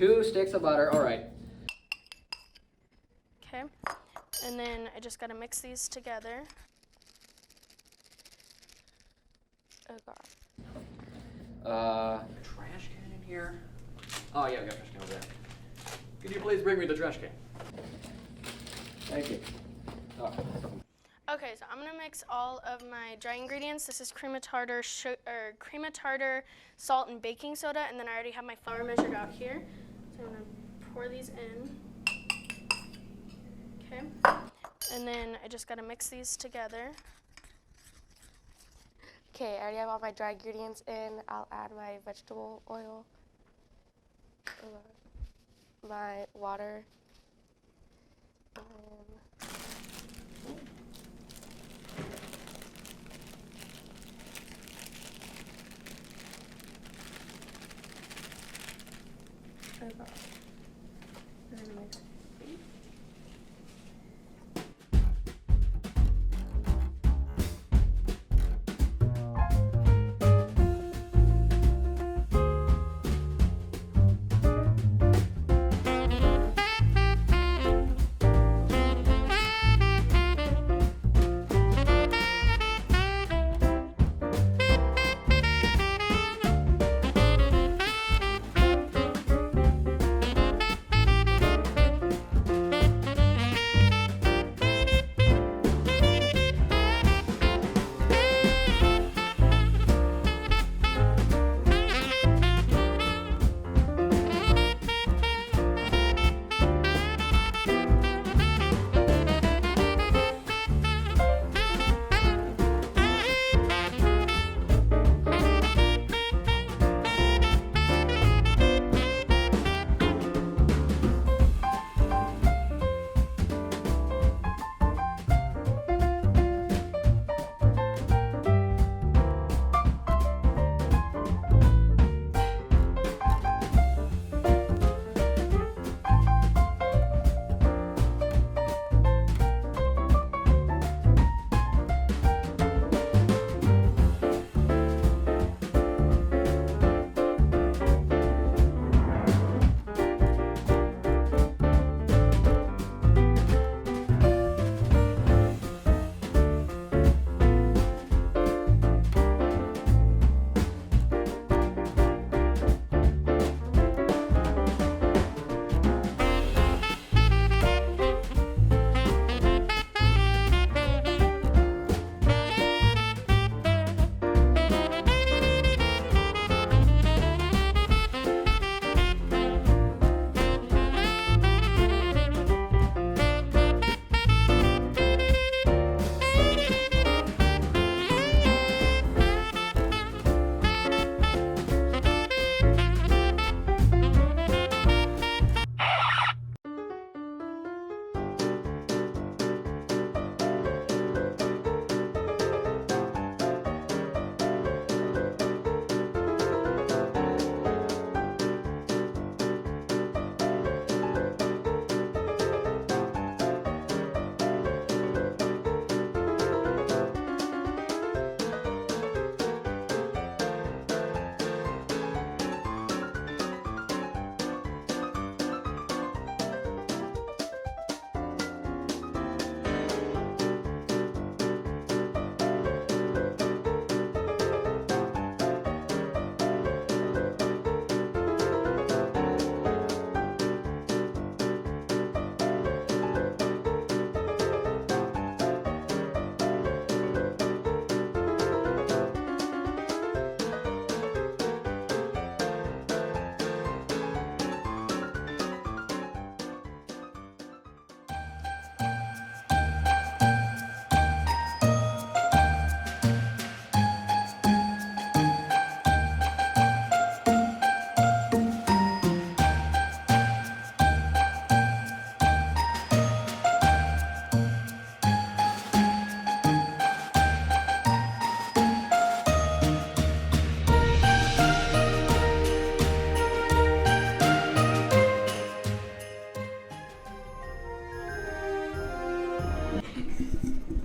2 sticks of butter. All right. Okay. And then I just gotta mix these together. Oh God. Trash can in here? Oh yeah, we got a trash can over there. Could you please bring me the trash can? Thank you. Oh. Okay, so I'm gonna mix all of my dry ingredients. This is cream of tartar, salt, and baking soda, and then I already have my flour measured out here. So I'm gonna pour these in. Okay, and then I just gotta mix these together. Okay, I already have all my dry ingredients in. I'll add my vegetable oil, my water, and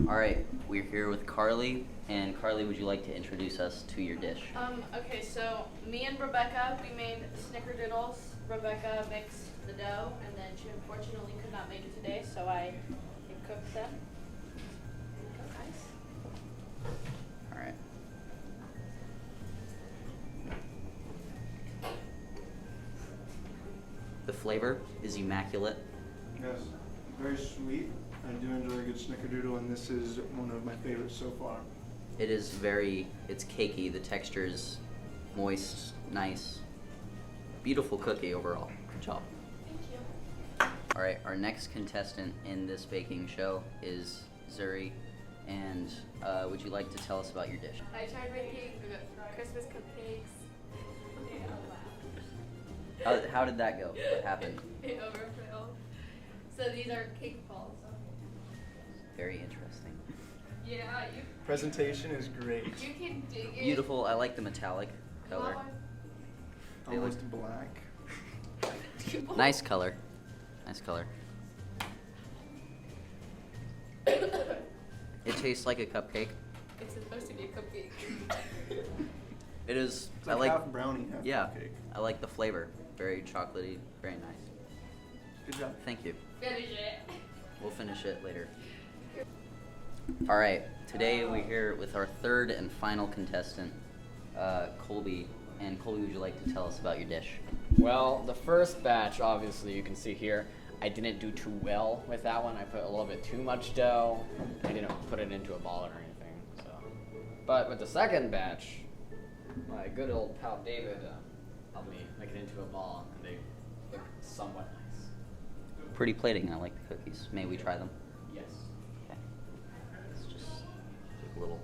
All right, we're here with Carly, and Carly, would you like to introduce us to your dish? Okay, so me and Rebecca, we made snickerdoodles. Rebecca mixed the dough, and then she unfortunately could not make it today, so I cooked them. There you go, guys. All right. The flavor is immaculate. Yes, very sweet. I do enjoy a good snickerdoodle, and this is one of my favorites so far. It is it's cakey. The texture is moist, nice. Beautiful cookie overall. Good job. Thank you. All right, our next contestant in this baking show is Zuri. And would you like to tell us about your dish? I tried making Christmas cupcakes. How did that go? What happened? It overfilled. So these are cake balls. Very interesting. Yeah, Presentation is great. you can dig it. Beautiful. I like the metallic color. They Almost black. Nice color. Nice color. It tastes like a cupcake. It's supposed to be a cupcake. It is. It's like half brownie, half Yeah. cupcake. I like the flavor. Very chocolatey. Very nice. Good job. Thank you. Finish it. We'll finish it later. All right. Today we're here with our third and final contestant, Colby. And Colby, would you like to tell us about your dish? Well, the first batch, obviously, you can see here, I didn't do too well with that one. I put a little bit too much dough. I didn't put it into a ball or anything. So, but with the second batch, my good old pal David helped me make it into a ball, and they look somewhat nice. Pretty plating. I like the cookies. May we try them? Yes. Okay. Let's just take a little.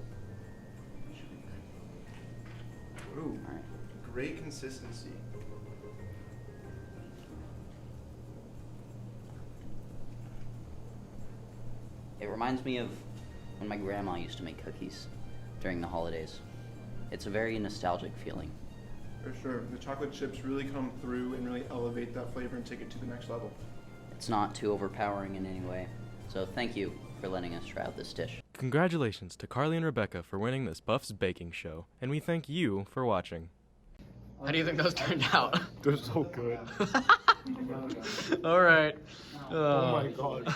Ooh, All right. great consistency. It reminds me of when my grandma used to make cookies during the holidays. It's a very nostalgic feeling. For sure. The chocolate chips really come through and really elevate that flavor and take it to the next level. It's not too overpowering in any way. So thank you for letting us try out this dish. Congratulations to Carly and Rebecca for winning this Buff's Baking Show, and we thank you for watching. How do you think those turned out? They're so good. All right. Oh my god.